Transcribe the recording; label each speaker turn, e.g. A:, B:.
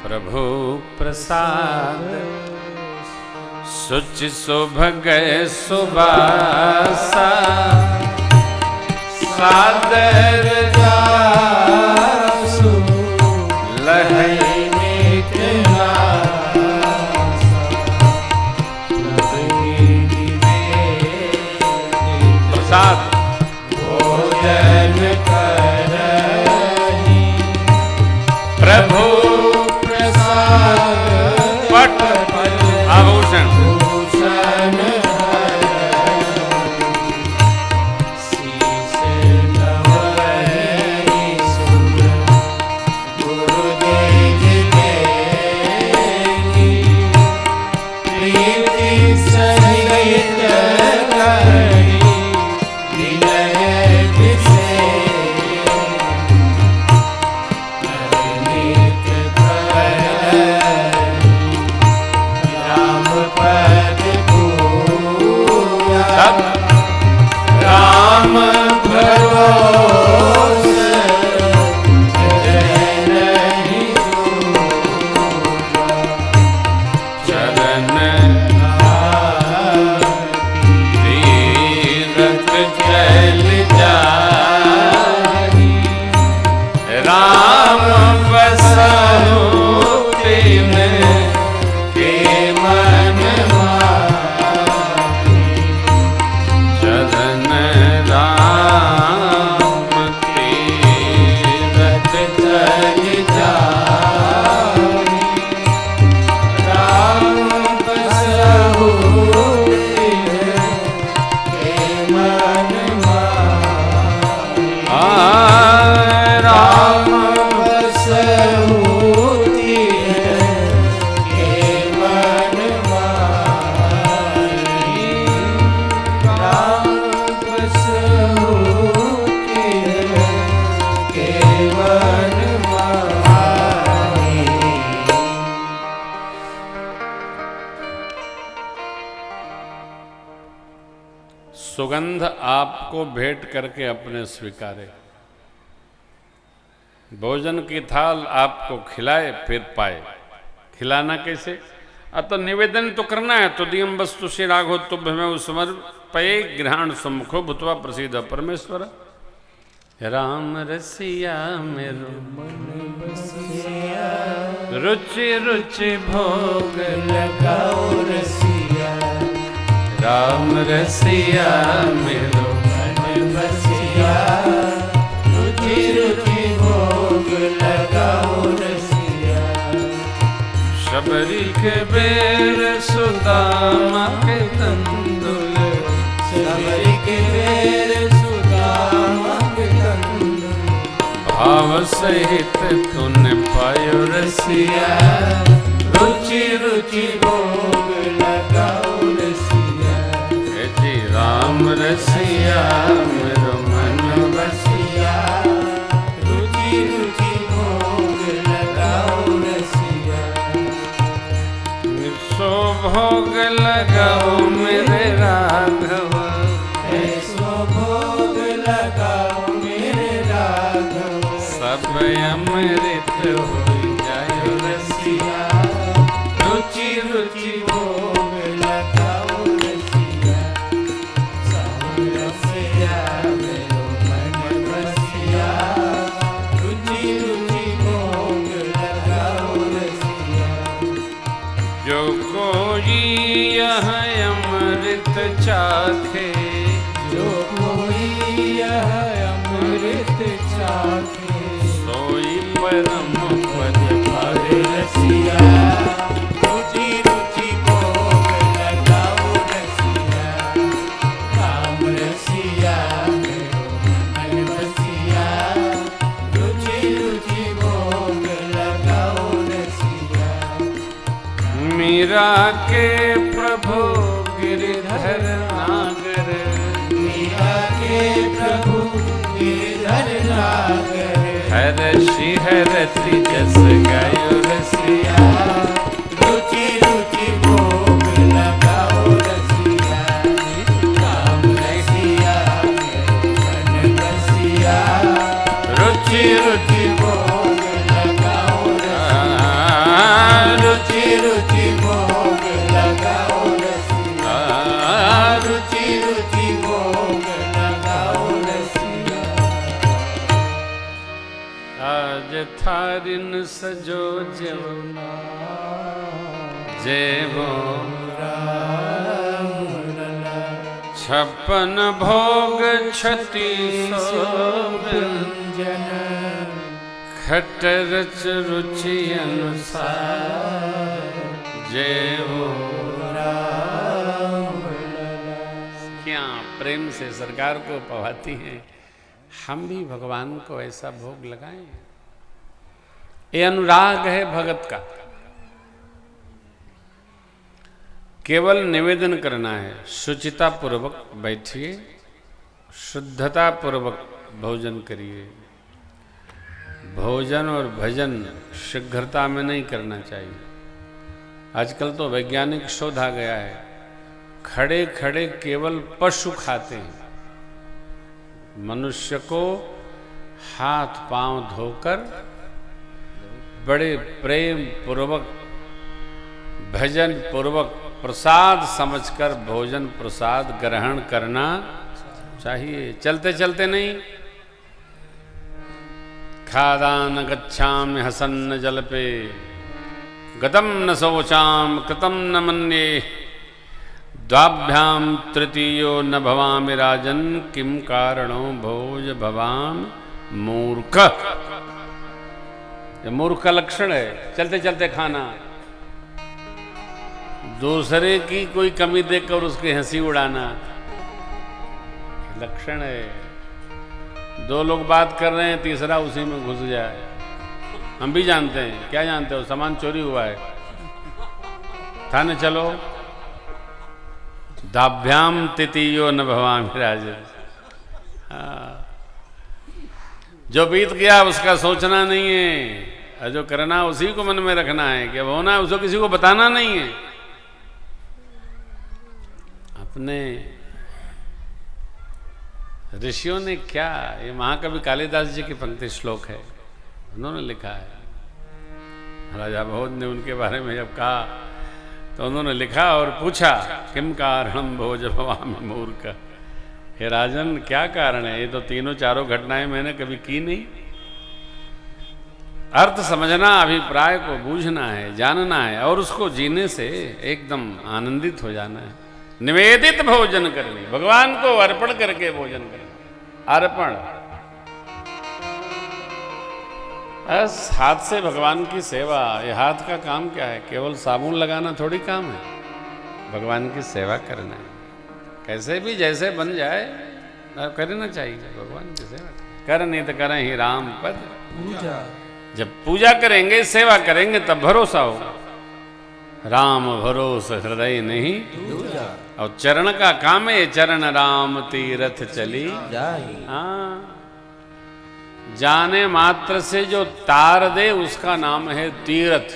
A: प्रभु प्रसाद सुचि सुभग सुबासा सादर जासु लहै प्रसाद भोजन करहि प्रभु प्रसाद पट आभूषण सुगंध आपको भेंट करके अपने स्वीकारे, भोजन की थाल आपको खिलाए फिर पाए। खिलाना कैसे? अतः निवेदन तो करना है। तो दियम वस्तु श्री राघो तुभ्यमेव समर्पये गृहाण सम्मुखो भूत्वा प्रसीद परमेश्वर। राम रसिया मेरो मन बसिया, रुचि रुचि भोग लगाओ रसिया। राम रसिया मेरो मन बसिया, रुचि रुचि भोग लगाओ रसिया। शबरी के बेर सुदामा के तंदुल, शबरी के बेर सुदामा के तंदुल। भाव सहित तूने पायो रसिया, रुचि रुचि भोग लगाओ रसिया। राम रसिया मेरो मन बसिया, रुचि रुचि भोग लगाओ रसिया। सो भोग लगाओ मेरे राघव, ऐसो भोग लगाओ मेरे राघव। सब अमृत हो जाए रसिया, रुचि रुचि भोग लगाओ रसिया। रसिया मेरो मन बसिया, रुचि रुचि भोग लगाओ रसिया। जो कोई यह अमृत चाखे, जो कोई यह अमृत चाखे, सोई परम पद पावे रसिया। रुचि रुचि भोग लगाओ रसिया। राम रसिया मेरो मन बसिया, रुचि रुचि भोग लगाओ रसिया। मीरा के प्रभु गिरिधर नागर, मीरा के प्रभु गिरिधर नागर। हरषि हरति जस गायो रसिया, रुचि रुचि भोग लगाओ रसिया। राम रसिया मेरो मन बसिया, रुचि रुचि भोग लगाओ रसिया। हरिन सजो जव जेवो छप्पन भोग छति व्यंजन खट रच रुचि अनुसार जेवो क्या प्रेम से सरकार को पवाती हैं, हम भी भगवान को ऐसा भोग लगाएं। ये अनुराग है भगत का। केवल निवेदन करना है, शुचिता पूर्वक बैठिए, शुद्धता पूर्वक भोजन करिए। भोजन और भजन शीघ्रता में नहीं करना चाहिए। आजकल तो वैज्ञानिक शोध आ गया है, खड़े खड़े केवल पशु खाते हैं। मनुष्य को हाथ पांव धोकर बड़े प्रेम पूर्वक भजन पूर्वक प्रसाद समझकर भोजन प्रसाद ग्रहण करना चाहिए। चलते चलते नहीं। खादान गच्छामि हसन्न जलपे गतम न शोचाम कृतम न मन्ये द्वाभ्याम तृतीयो न भवामि राजन किम कारणो भोज भवाम मूर्ख। ये मूर्ख का लक्षण है, चलते चलते खाना। दूसरे की कोई कमी देखकर उसकी हंसी उड़ाना लक्षण है। दो लोग बात कर रहे हैं, तीसरा उसी में घुस जाए। हम भी जानते हैं। क्या जानते हो? सामान चोरी हुआ है, थाने चलो। दाभ्याम तृतीयो न भवामि राजन। जो बीत गया उसका सोचना नहीं है, और जो करना उसी को मन में रखना है। कि होना है उसको किसी को बताना नहीं है। अपने ऋषियों ने क्या, ये महाकवि कालिदास जी की पंक्ति श्लोक है, उन्होंने लिखा है। राजा भोज ने उनके बारे में जब कहा तो उन्होंने लिखा और पूछा, किम कारणम भोज भवामि मूर्ख। हे राजन, क्या कारण है? ये तो तीनों चारों घटनाएं मैंने कभी की नहीं। अर्थ समझना, अभिप्राय को बूझना है, जानना है, और उसको जीने से एकदम आनंदित हो जाना है। निवेदित भोजन करनी, भगवान को अर्पण करके भोजन करना। अर्पण, बस हाथ से भगवान की सेवा। ये हाथ का काम क्या है? केवल साबुन लगाना थोड़ी काम है, भगवान की सेवा करना है। कैसे भी जैसे बन जाए करना चाहिए भगवान की सेवा। कर नहीं तो करें ही राम पद पूजा। जब पूजा करेंगे, सेवा करेंगे, तब भरोसा होगा। राम भरोस हृदय नहीं दूजा। और चरण का काम है, चरण राम तीरथ चली जाहि। हाँ, जाने मात्र से जो तार दे उसका नाम है तीरथ।